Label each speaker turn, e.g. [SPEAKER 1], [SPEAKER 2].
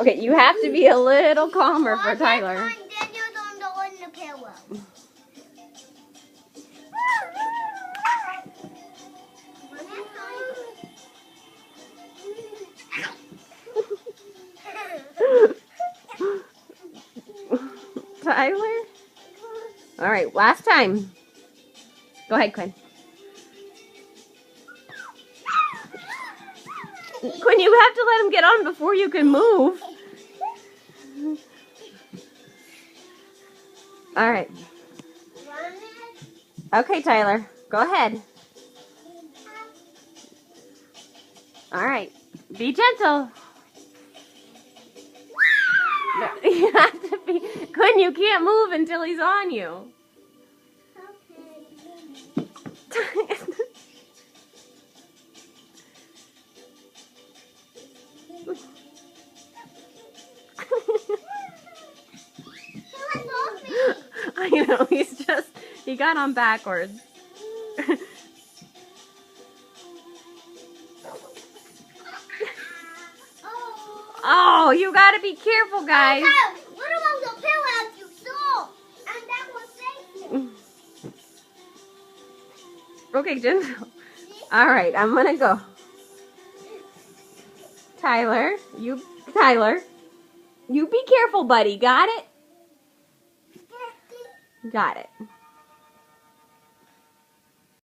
[SPEAKER 1] Okay, you have to be a little calmer for Tyler.
[SPEAKER 2] Daniel's on the pillow.
[SPEAKER 1] Tyler? All right, last time. Go ahead, Quinn. Quinn, you have to let him get on before you can move. All right. Okay, Tyler, go ahead. All right, be gentle. You have to be. Quinn, you can't move until he's on you. I know, he got on backwards. Oh, you gotta be careful, guys.
[SPEAKER 2] What about the pillow you saw? And that was safe.
[SPEAKER 1] Okay, gentle. All right, I'm gonna go. Tyler, you be careful, buddy. Got it? Got it.